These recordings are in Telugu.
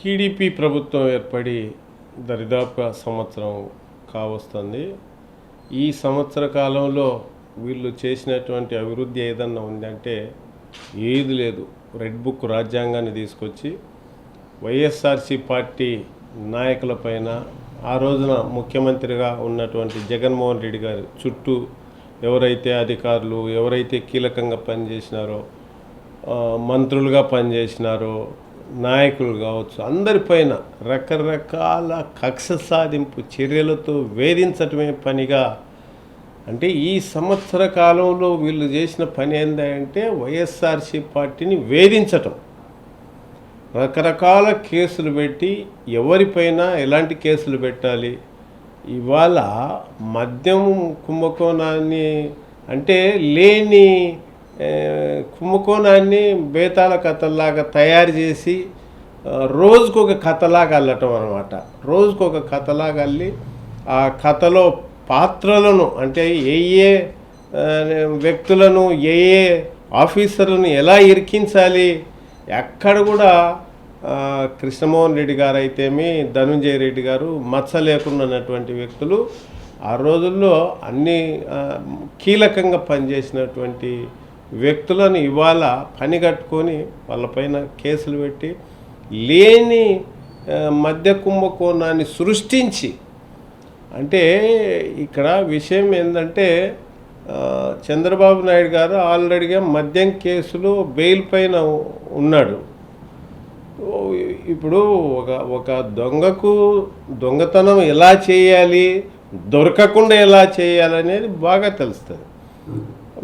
టీడీపీ ప్రభుత్వం ఏర్పడి దరిదాపుగా సంవత్సరం కావస్తుంది. ఈ సంవత్సర కాలంలో వీళ్ళు చేసినటువంటి అభివృద్ధి ఏదన్నా ఉందంటే ఏది లేదు. రెడ్ బుక్ రాజ్యాంగాన్ని తీసుకొచ్చి వైఎస్ఆర్సీ పార్టీ నాయకులపైన ఆ రోజున ముఖ్యమంత్రిగా ఉన్నటువంటి జగన్మోహన్ రెడ్డి గారి చుట్టూ ఎవరైతే అధికారులు ఎవరైతే కీలకంగా పనిచేసినారో, మంత్రులుగా పనిచేసినారో, నాయకులు కావచ్చు, అందరిపైన రకరకాల కక్ష సాధింపు చర్యలతో వేధించటమే పనిగా, అంటే ఈ సంవత్సర కాలంలో వీళ్ళు చేసిన పని ఏంటంటే వైఎస్ఆర్సీ పార్టీని వేధించటం. రకరకాల కేసులు పెట్టి ఎవరిపైన ఎలాంటి కేసులు పెట్టాలి. ఇవాళ మద్యం కుంభకోణాన్ని అంటే లేని కుంభకోణాన్ని బేతాల కథల్లాగా తయారు చేసి రోజుకొక కథలాగా అల్లటం అనమాట. రోజుకొక కథలాగా అల్లి ఆ కథలో పాత్రలను అంటే ఏ వ్యక్తులను ఏ ఆఫీసర్లను ఎలా ఇరికించాలి, ఎక్కడ కూడా కృష్ణమోహన్ రెడ్డి గారు అయితేమి, ధనుంజయ రెడ్డి గారు మచ్చ లేకున్నటువంటి వ్యక్తులు ఆ రోజుల్లో అన్ని కీలకంగా పనిచేసినటువంటి వ్యక్తులను ఇవాళ పని కట్టుకొని వాళ్ళపైన కేసులు పెట్టి లేని మద్య కుంభకోణాన్ని సృష్టించి, అంటే ఇక్కడ విషయం ఏంటంటే చంద్రబాబు నాయుడు గారు ఆల్రెడీగా మద్యం కేసులో బెయిల్ పైన ఉన్నాడు. ఇప్పుడు ఒక దొంగకు దొంగతనం ఎలా చేయాలి, దొరకకుండా ఎలా చేయాలనేది బాగా తెలుస్తుంది.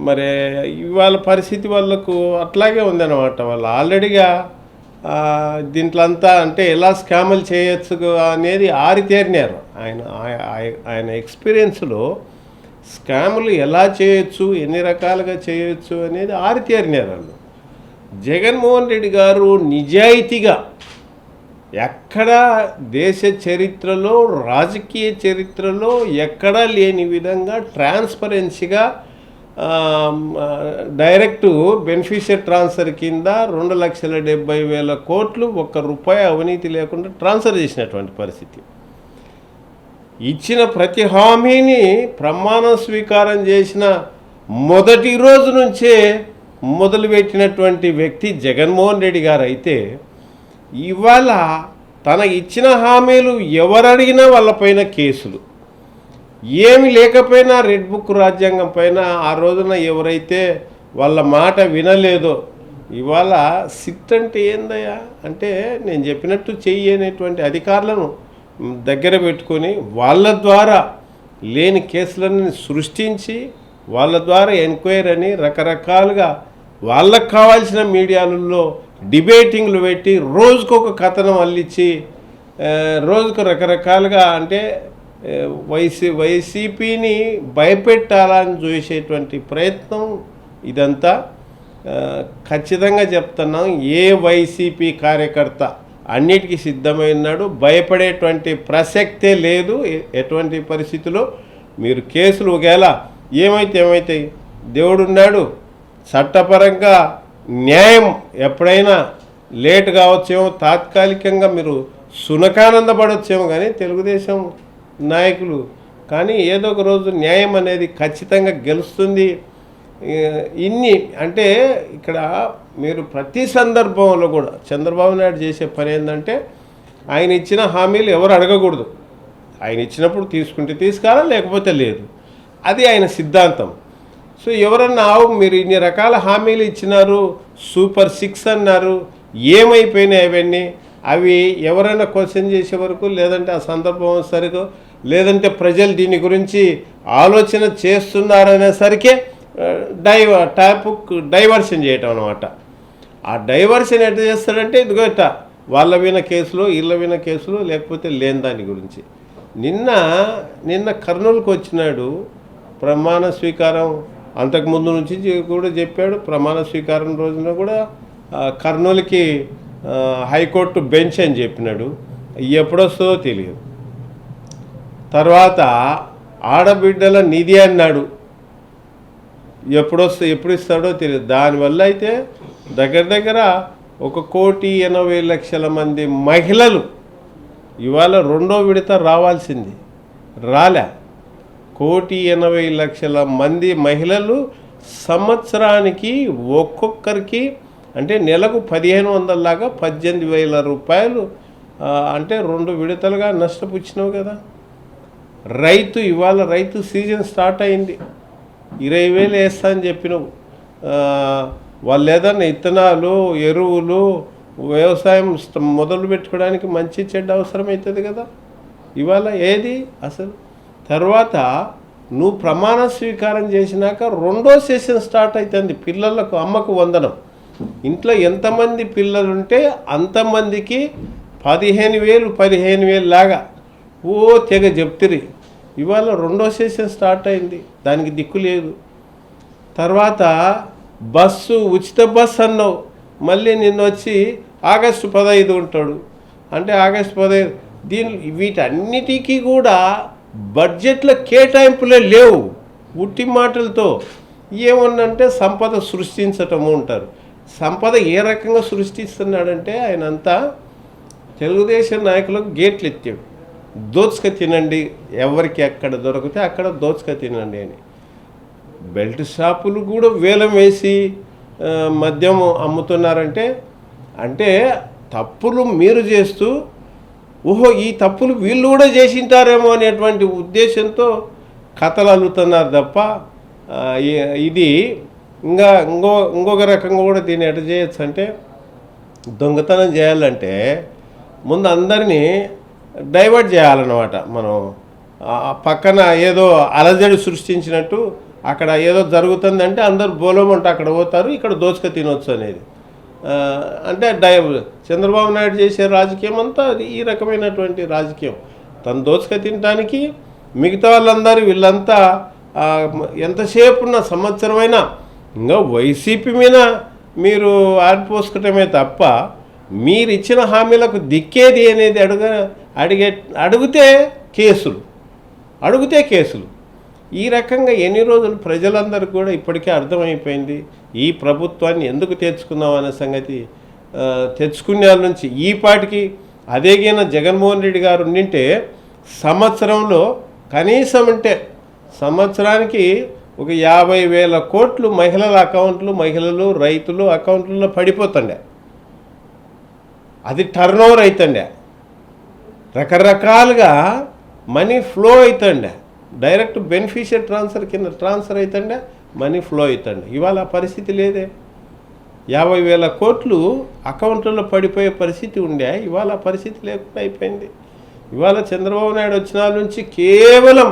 మరి ఇవాళ పరిస్థితి వాళ్ళకు అట్లాగే ఉందన్నమాట. వాళ్ళు ఆల్రెడీగా దీంట్లో అంతా అంటే ఎలా స్కాములు చేయొచ్చు అనేది ఆరితేరినారు. ఆయన ఎక్స్పీరియన్స్లో స్కాములు ఎలా చేయొచ్చు, ఎన్ని రకాలుగా చేయొచ్చు అనేది ఆరితేరినారు వాళ్ళు. జగన్మోహన్ రెడ్డి గారు నిజాయితీగా ఎక్కడా దేశ చరిత్రలో రాజకీయ చరిత్రలో ఎక్కడా లేని విధంగా ట్రాన్స్పరెన్సీగా డైరెక్టు బెనిఫిషియరీ ట్రాన్స్ఫర్ కింద 2,70,000 కోట్లు ₹1 అవినీతి లేకుండా ట్రాన్స్ఫర్ చేసినటువంటి పరిస్థితి. ఇచ్చిన ప్రతి హామీని ప్రమాణ స్వీకారం చేసిన మొదటి రోజు నుంచే మొదలుపెట్టినటువంటి వ్యక్తి జగన్మోహన్ రెడ్డి గారు అయితే, ఇవాళ తన ఇచ్చిన హామీలు ఎవరడిగినా వాళ్ళపైన కేసులు, ఏమి లేకపోయినా రెడ్ బుక్ రాజ్యాంగం పైన ఆ రోజున ఎవరైతే వాళ్ళ మాట వినలేదో, ఇవాళ సిట్ అంటే ఏందయ్యా అంటే నేను చెప్పినట్టు చెయ్యనేటువంటి అధికారులను దగ్గర పెట్టుకొని వాళ్ళ ద్వారా లేని కేసులను సృష్టించి వాళ్ళ ద్వారా ఎంక్వైరీ అని రకరకాలుగా వాళ్ళకు కావాల్సిన మీడియాలలో డిబేటింగ్లు పెట్టి రోజుకొక కథనం అల్లించి రోజుకు రకరకాలుగా అంటే వైసీపీని భయపెట్టాలని చూసేటువంటి ప్రయత్నం ఇదంతా. ఖచ్చితంగా చెప్తున్నాం, ఏ వైసీపీ కార్యకర్త అన్నిటికీ సిద్ధమైనాడు, భయపడేటువంటి ప్రసక్తే లేదు. ఎటువంటి పరిస్థితుల్లో మీరు కేసులు ఒకవేళ ఏమైతే దేవుడున్నాడు, చట్టపరంగా న్యాయం ఎప్పుడైనా లేట్ కావచ్చేమో, తాత్కాలికంగా మీరు సునకానందపడవచ్చేమో, కానీ తెలుగుదేశం నాయకులు కానీ ఏదో ఒక రోజు న్యాయం అనేది ఖచ్చితంగా గెలుస్తుంది. ఇన్ని అంటే ఇక్కడ మీరు ప్రతి సందర్భంలో కూడా చంద్రబాబు నాయుడు చేసే పని ఏంటంటే ఆయన ఇచ్చిన హామీలు ఎవరు అడగకూడదు. ఆయన ఇచ్చినప్పుడు తీసుకుంటే తీసుకోవాలా, లేకపోతే లేదు. అది ఆయన సిద్ధాంతం. సో ఎవరన్నా మీరు ఇన్ని రకాల హామీలు ఇచ్చినారు, సూపర్ 6 అన్నారు, ఏమైపోయినాయి అవన్నీ? అవి ఎవరైనా క్వశ్చన్ చేసే వరకు, లేదంటే ఆ సందర్భం సరిగ్గా, లేదంటే ప్రజలు దీని గురించి ఆలోచన చేస్తున్నారనేసరికే డైవర్షన్ చేయటం అనమాట. ఆ డైవర్షన్ ఎట్లా చేస్తాడంటే ఇదిగో ఇట్లా వాళ్ళ విన కేసులో వీళ్ళ విన కేసులో, లేకపోతే లేని దాని గురించి. నిన్న కర్నూలుకు వచ్చినాడు, ప్రమాణ స్వీకారం అంతకుముందు నుంచి కూడా చెప్పాడు. ప్రమాణ స్వీకారం రోజున కూడా కర్నూలుకి హైకోర్టు బెంచ్ అని చెప్పినాడు. ఎప్పుడొస్తుందో తెలియదు. తర్వాత ఆడబిడ్డల నిధి అన్నాడు, ఎప్పుడు ఇస్తాడో తెలియదు. దానివల్ల అయితే దగ్గర 1,80,00,000 మంది మహిళలు ఇవాళ రెండో విడత రావాల్సింది, రాలే. 1,80,00,000 మంది మహిళలు సంవత్సరానికి ఒక్కొక్కరికి అంటే నెలకు 1,500 లాగా 18,000 రూపాయలు అంటే 2 విడతలుగా నష్టపుచ్చినావు కదా. రైతు ఇవాళ రైతు సీజన్ స్టార్ట్ అయింది, 20,000 వేస్తా అని చెప్పినావు. వాళ్ళు ఏదన్నా ఇత్తనాలు ఎరువులు వ్యవసాయం మొదలు పెట్టుకోవడానికి మంచి చెడ్డ అవసరం అవుతుంది కదా. ఇవాళ ఏది అసలు తర్వాత నువ్వు ప్రమాణ స్వీకారం చేసినాక రెండో సెషన్ స్టార్ట్ అవుతుంది. పిల్లలకు అమ్మకు వందనం. ఇంట్లో ఎంతమంది పిల్లలుంటే అంతమందికి 15,000 లాగా ఓ తెగ చెప్తిరి. ఇవాళ రెండో సెషన్ స్టార్ట్ అయింది, దానికి దిక్కు లేదు. తర్వాత బస్సు ఉచిత బస్సు అన్నావు, మళ్ళీ నిన్న వచ్చి ఆగస్టు 15 ఉంటాడు అంటే ఆగస్టు 15 వీటన్నిటికీ కూడా బడ్జెట్లో కేటాయింపులే లేవు. ఉట్టి మాటలతో ఏమన్నంటే సంపద సృష్టించటము ఉంటారు. సంపద ఏ రకంగా సృష్టిస్తున్నాడంటే ఆయన అంతా తెలుగుదేశం నాయకులకు గేట్లు ఎత్తాడు, దోచుక తినండి, ఎవరికి ఎక్కడ దొరికితే అక్కడ దోచుక తినండి అని. బెల్ట్ షాపులు కూడా వేలం వేసి మద్యం అమ్ముతున్నారంటే అంటే తప్పులు మీరు చేస్తూ ఓహో ఈ తప్పులు వీళ్ళు కూడా చేసింటారేమో అనేటువంటి ఉద్దేశంతో కథలు అల్లుతున్నారు తప్ప ఇది ఇంకొక రకంగా కూడా దీన్ని ఎట చేయొచ్చు అంటే దొంగతనం చేయాలంటే ముందు అందరినీ డైవర్ట్ చేయాలన్నమాట. మనం పక్కన ఏదో అలజడి సృష్టించినట్టు అక్కడ ఏదో జరుగుతుందంటే అందరు బోలమంటే అక్కడ పోతారు, ఇక్కడ దోచుక తినొచ్చు అనేది. అంటే చంద్రబాబు నాయుడు చేసే రాజకీయం అంతా ఈ రకమైనటువంటి రాజకీయం. తను దోచుక తినడానికి మిగతా వాళ్ళందరూ వీళ్ళంతా ఎంతసేపు ఉన్న సంవత్సరమైనా ఇంకా వైసీపీ మీద మీరు ఆడిపోసుకోవటమే తప్ప మీరు ఇచ్చిన హామీలకు దిక్కేది అనేది అడిగితే కేసులు ఈ రకంగా ఎన్ని రోజులు ప్రజలందరికీ కూడా ఇప్పటికే అర్థమైపోయింది ఈ ప్రభుత్వాన్ని ఎందుకు తెచ్చుకున్నాం అనే సంగతి. తెచ్చుకునే వాళ్ళ నుంచి ఈ పాటికి అదేగిన జగన్మోహన్ రెడ్డి గారు ఉండింటే సంవత్సరంలో కనీసం అంటే సంవత్సరానికి ఒక 50,000 కోట్లు మహిళల అకౌంట్లు, మహిళలు రైతులు అకౌంట్లలో పడిపోతుండే. అది టర్న్ ఓవర్ అవుతుండే, రకరకాలుగా మనీ ఫ్లో అవుతుండే, డైరెక్ట్ బెనిఫిషియరీ ట్రాన్స్ఫర్ కింద ట్రాన్స్ఫర్ అవుతుండే, మనీ ఫ్లో అవుతుండే. ఇవాళ ఆ పరిస్థితి లేదే. 50,000 కోట్లు అకౌంట్లలో పడిపోయే పరిస్థితి ఉండే, ఇవాళ ఆ పరిస్థితి లేకుండా అయిపోయింది. ఇవాళ చంద్రబాబు నాయుడు వచ్చిన నుంచి కేవలం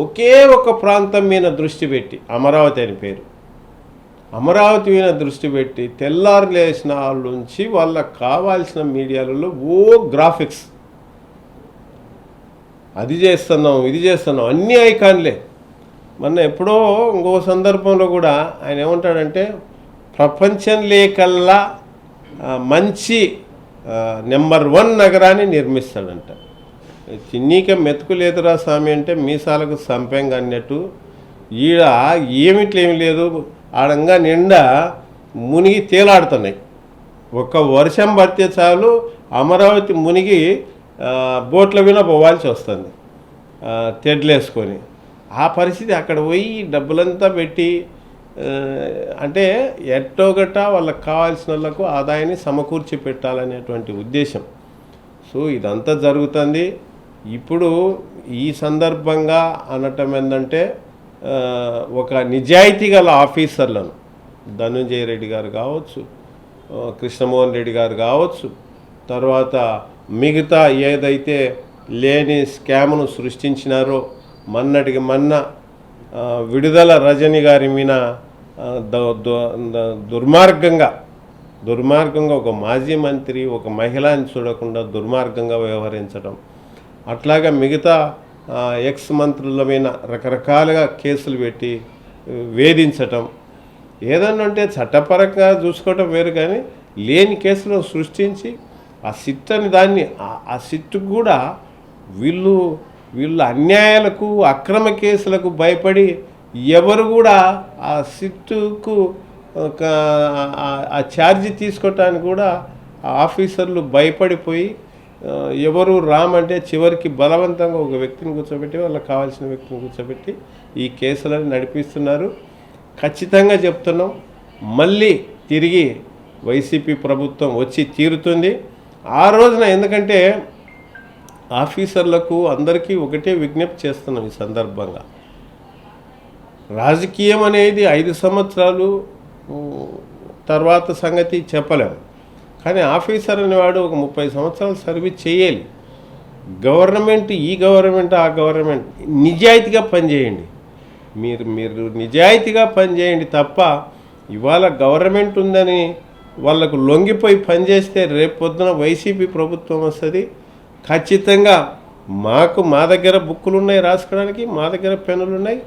ఒకే ఒక ప్రాంతం మీద దృష్టి పెట్టి, అమరావతి అని పేరు, అమరావతి మీద దృష్టి పెట్టి తెల్లారు లేచిన వాళ్ళ నుంచి వాళ్ళకు కావాల్సిన మీడియాలలో గ్రాఫిక్స్ అది చేస్తున్నాం ఇది చేస్తున్నాం అన్నీ ఐకాన్లే. మొన్న ఎప్పుడో ఇంకో సందర్భంలో కూడా ఆయన ఏమంటాడంటే ప్రపంచంలోకల్లా మంచి నెంబర్ 1 నగరాన్ని నిర్మిస్తాడంట. చిన్నీక మెతుకు లేదురా స్వామి అంటే మీసాలకు సంపెంగా అన్నట్టు ఈడ ఏమిట్లేమి లేదు, ఆడంగా నిండా మునిగి తేలాడుతున్నాయి. ఒక్క వర్షం పడితే చాలు అమరావతి మునిగి బోట్ల మీద పోవాల్సి వస్తుంది తెడ్లేసుకొని. ఆ పరిస్థితి అక్కడ పోయి డబ్బులంతా పెట్టి అంటే ఎట్టోగట్ట వాళ్ళకి కావాల్సిన వాళ్ళకు ఆదాయాన్ని సమకూర్చి పెట్టాలనేటువంటి ఉద్దేశం. సో ఇదంతా జరుగుతుంది. ఇప్పుడు ఈ సందర్భంగా అనటం ఏంటంటే ఒక నిజాయితీ గల ఆఫీసర్లను ధనుంజయ రెడ్డి గారు కావచ్చు, కృష్ణమోహన్ రెడ్డి గారు కావచ్చు, తర్వాత మిగతా ఏదైతే లేని స్కామ్ను సృష్టించినారో మొన్నటికి మొన్న విడుదల రజని గారి మీద దుర్మార్గంగా ఒక మాజీ మంత్రి ఒక మహిళని చూడకుండా దుర్మార్గంగా వ్యవహరించడం, అట్లాగా మిగతా ఎక్స్ మంత్రుల మీద రకరకాలుగా కేసులు పెట్టి వేధించటం, ఏదన్నా అంటే చట్టపరంగా చూసుకోవటం వేరు, కానీ లేని కేసులను సృష్టించి ఆ సిట్ అని దాన్ని ఆ సిట్టుకు కూడా వీళ్ళు అన్యాయాలకు అక్రమ కేసులకు భయపడి ఎవరు కూడా ఆ సిట్టుకు ఆ ఛార్జ్ తీసుకోవటానికి కూడా ఆ ఆఫీసర్లు భయపడిపోయి ఎవరు రామంటే చివరికి బలవంతంగా ఒక వ్యక్తిని కూర్చోబెట్టి వాళ్ళకి కావాల్సిన వ్యక్తిని కూర్చోబెట్టి ఈ కేసులను నడిపిస్తున్నారు. ఖచ్చితంగా చెప్తున్నాం, మళ్ళీ తిరిగి వైసీపీ ప్రభుత్వం వచ్చి తీరుతుంది ఆ రోజున. ఎందుకంటే ఆఫీసర్లకు అందరికీ ఒకటే విజ్ఞప్తి చేస్తున్నాం ఈ సందర్భంగా, రాజకీయం అనేది 5 సంవత్సరాలు తర్వాత సంగతి చెప్పలేము, కానీ ఆఫీసర్ అనేవాడు ఒక 30 సంవత్సరాలు సర్వీస్ చేయాలి. గవర్నమెంట్, ఈ గవర్నమెంట్ ఆ గవర్నమెంట్, నిజాయితీగా పనిచేయండి. మీరు నిజాయితీగా పనిచేయండి తప్ప ఇవాళ గవర్నమెంట్ ఉందని వాళ్ళకు లొంగిపోయి పనిచేస్తే రేపు పొద్దున వైసీపీ ప్రభుత్వం వస్తుంది. ఖచ్చితంగా మా దగ్గర బుక్కులు ఉన్నాయి రాసుకోవడానికి, మా దగ్గర పెన్నులు ఉన్నాయి.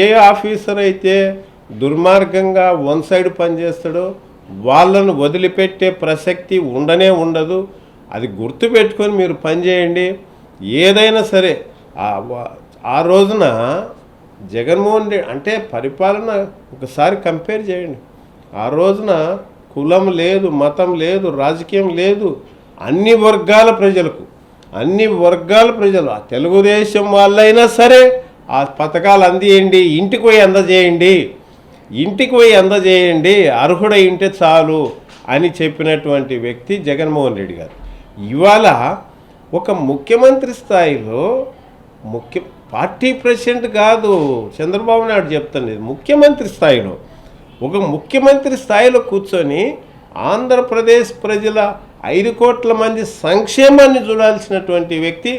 ఏ ఆఫీసర్ అయితే దుర్మార్గంగా వన్ సైడ్ పనిచేస్తాడో వాళ్ళను వదిలిపెట్టే ప్రసక్తి ఉండదు. అది గుర్తుపెట్టుకొని మీరు పనిచేయండి. ఏదైనా సరే ఆ రోజున జగన్మోహన్ రెడ్డి అంటే పరిపాలన ఒకసారి కంపేర్ చేయండి. ఆ రోజున కులం లేదు, మతం లేదు, రాజకీయం లేదు, అన్ని వర్గాల ప్రజలు ఆ తెలుగుదేశం వాళ్ళైనా సరే ఆ పథకాలు అందియండి, ఇంటికి పోయి అందజేయండి, అర్హుడై ఉంటే చాలు అని చెప్పినటువంటి వ్యక్తి జగన్మోహన్ రెడ్డి గారు. ఇవాళ ఒక ముఖ్యమంత్రి స్థాయిలో పార్టీ ప్రెసిడెంట్ కాదు చంద్రబాబు నాయుడు చెప్తాను, ముఖ్యమంత్రి స్థాయిలో కూర్చొని ఆంధ్రప్రదేశ్ ప్రజల 5 కోట్ల మంది సంక్షేమాన్ని చూడాల్సినటువంటి వ్యక్తి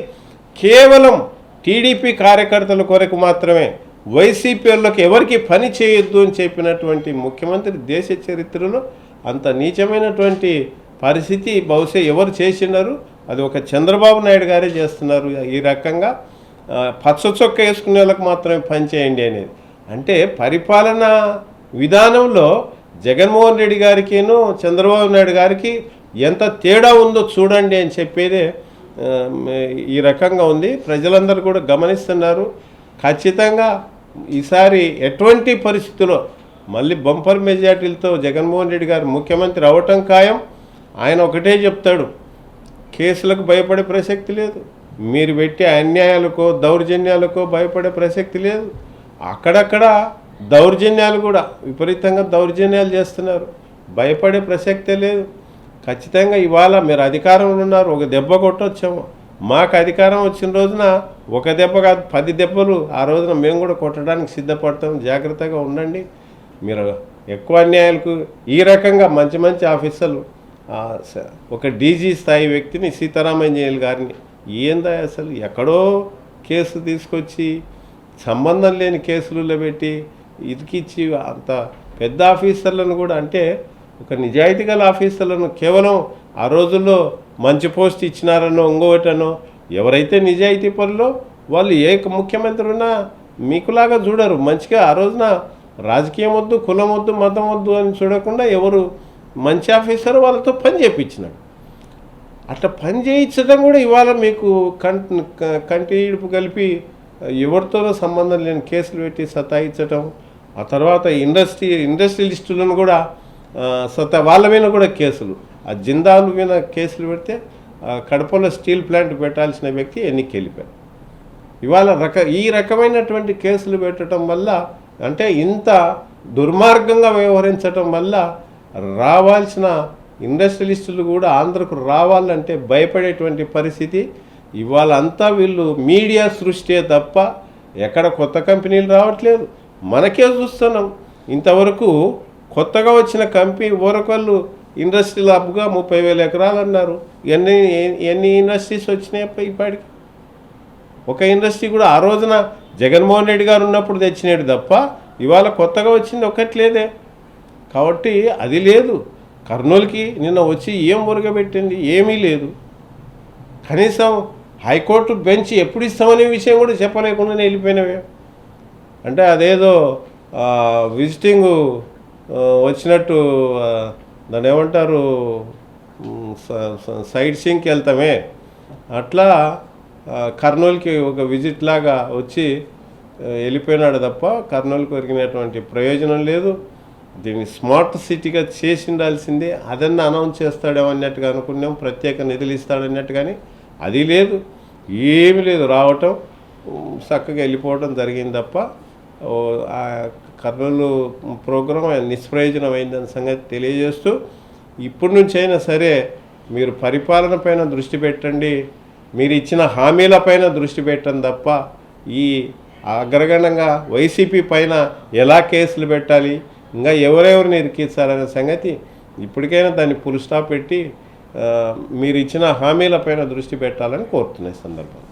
కేవలం టీడీపీ కార్యకర్తల కొరకు మాత్రమే, వైసీపీ వాళ్ళకి ఎవరికి పని చేయొద్దు అని చెప్పినటువంటి ముఖ్యమంత్రి దేశ చరిత్రలో అంత నీచమైనటువంటి పరిస్థితి బహుశా ఎవరు చేసినారు? అది ఒక చంద్రబాబు నాయుడు గారే చేస్తున్నారు. ఈ రకంగా పచ్చ చొక్క వేసుకునే వాళ్ళకి మాత్రమే పనిచేయండి అనేది. అంటే పరిపాలనా విధానంలో జగన్మోహన్ రెడ్డి గారికిను చంద్రబాబు నాయుడు గారికి ఎంత తేడా ఉందో చూడండి అని చెప్పేదే ఈ రకంగా ఉంది. ప్రజలందరూ కూడా గమనిస్తున్నారు. ఖచ్చితంగా ఈసారి ఎటువంటి పరిస్థితుల్లో మళ్ళీ బంపర్ మెజార్టీలతో జగన్మోహన్ రెడ్డి గారు ముఖ్యమంత్రి అవటం ఖాయం. ఆయన ఒకటే చెప్తాడు, కేసులకు భయపడే ప్రసక్తి లేదు, మీరు పెట్టే అన్యాయాలకో దౌర్జన్యాలకో భయపడే ప్రసక్తి లేదు. అక్కడక్కడ దౌర్జన్యాలు కూడా విపరీతంగా దౌర్జన్యాలు చేస్తున్నారు, భయపడే ప్రసక్తే లేదు. ఖచ్చితంగా ఇవాళ మీరు అధికారంలో ఉన్నారు, ఒక దెబ్బ కొట్టొచ్చాము. మాకు అధికారం వచ్చిన రోజున ఒక దెబ్బ కాదు 10 దెబ్బలు ఆ రోజున మేము కూడా కొట్టడానికి సిద్ధపడతాం. జాగ్రత్తగా ఉండండి. మీరు ఎక్కువ అన్యాయాలకు ఈ రకంగా మంచి ఆఫీసర్లు, ఒక డీజీ స్థాయి వ్యక్తిని సీతారామంజనేయులు గారిని ఏందా అసలు ఎక్కడో కేసు తీసుకొచ్చి సంబంధం లేని కేసులలో పెట్టి ఇదికిచ్చి అంత పెద్ద ఆఫీసర్లను కూడా, అంటే ఒక నిజాయితీ గల ఆఫీసర్లను కేవలం ఆ రోజుల్లో మంచి పోస్ట్ ఇచ్చినారనో ఇంకోటనో, ఎవరైతే నిజాయితీ పనులో వాళ్ళు ఏ ముఖ్యమంత్రి ఉన్నా మీకులాగా చూడరు. మంచిగా ఆ రోజున రాజకీయం వద్దు, కులం వద్దు, మతం వద్దు అని చూడకుండా ఎవరు మంచి ఆఫీసర్ వాళ్ళతో పని చేయించినాడు. అట్లా పని చేయించడం కూడా ఇవాళ మీకు కంటి ఇడుపు కలిపి ఎవరితోనో సంబంధం లేని కేసులు పెట్టి సతాయించటం. ఆ తర్వాత ఇండస్ట్రియలిస్టులను కూడా వాళ్ళ మీద కూడా కేసులు, ఆ జిందాల్ మీద కేసులు పెడితే కడపలో స్టీల్ ప్లాంట్ పెట్టాల్సిన వ్యక్తి ఎన్నికకి వెళ్ళిపోయారు. ఇవాళ ఈ రకమైనటువంటి కేసులు పెట్టడం వల్ల, అంటే ఇంత దుర్మార్గంగా వ్యవహరించడం వల్ల రావాల్సిన ఇండస్ట్రియలిస్టులు కూడా ఆంధ్రకు రావాలంటే భయపడేటువంటి పరిస్థితి. ఇవాళ అంతా వీళ్ళు మీడియా సృష్టి తప్ప ఎక్కడ కొత్త కంపెనీలు రావట్లేదు. మనకే చూస్తున్నాం, ఇంతవరకు కొత్తగా వచ్చిన కంపెనీ ఓరకళ్ళు ఇండస్ట్రియల్ హబ్గా 30,000 ఎకరాలు అన్నారు. ఎన్ని ఇండస్ట్రీస్ వచ్చినాయి ఇప్పటికి? ఒక ఇండస్ట్రీ కూడా ఆ రోజున జగన్మోహన్ రెడ్డి గారు ఉన్నప్పుడు తెచ్చినాడు తప్ప ఇవాళ కొత్తగా వచ్చింది ఒకటి లేదే. కాబట్టి అది లేదు. కర్నూలుకి నిన్న వచ్చి ఏం మురగబెట్టింది? ఏమీ లేదు. కనీసం హైకోర్టు బెంచ్ ఎప్పుడు ఇస్తామనే విషయం కూడా చెప్పలేకుండానే వెళ్ళిపోయినవే. అంటే అదేదో విజిటింగ్ వచ్చినట్టు దాన్ని ఏమంటారు, సైట్ సీయింగ్కి వెళ్తామే అట్లా కర్నూలుకి ఒక విజిట్ లాగా వచ్చి వెళ్ళిపోయినాడు తప్ప కర్నూలుకి ఒరిగినటువంటి ప్రయోజనం లేదు. దీన్ని స్మార్ట్ సిటీగా చేసి ఉండాల్సిందే. అదన్నా అనౌన్స్ చేస్తాడేమో అన్నట్టుగా అనుకున్నాం, ప్రత్యేక నిధులు ఇస్తాడన్నట్టు, కానీ అది లేదు, ఏమి లేదు. రావటం చక్కగా వెళ్ళిపోవడం జరిగింది తప్ప ఆ కర్నూలు ప్రోగ్రాం నిష్ప్రయోజనమైందన్న సంగతి తెలియజేస్తూ, ఇప్పటి నుంచైనా సరే మీరు పరిపాలన పైన దృష్టి పెట్టండి, మీరు ఇచ్చిన హామీలపైన దృష్టి పెట్టండి తప్ప ఈ అగ్రగణంగా వైసీపీ పైన ఎలా కేసులు పెట్టాలి, ఇంకా ఎవరెవరిని ఇరికిస్తారనే సంగతి ఇప్పటికైనా దాన్ని ఫుల్ స్టాప్ పెట్టి మీరు ఇచ్చిన హామీలపైన దృష్టి పెట్టాలని కోరుతున్నాయి సందర్భం.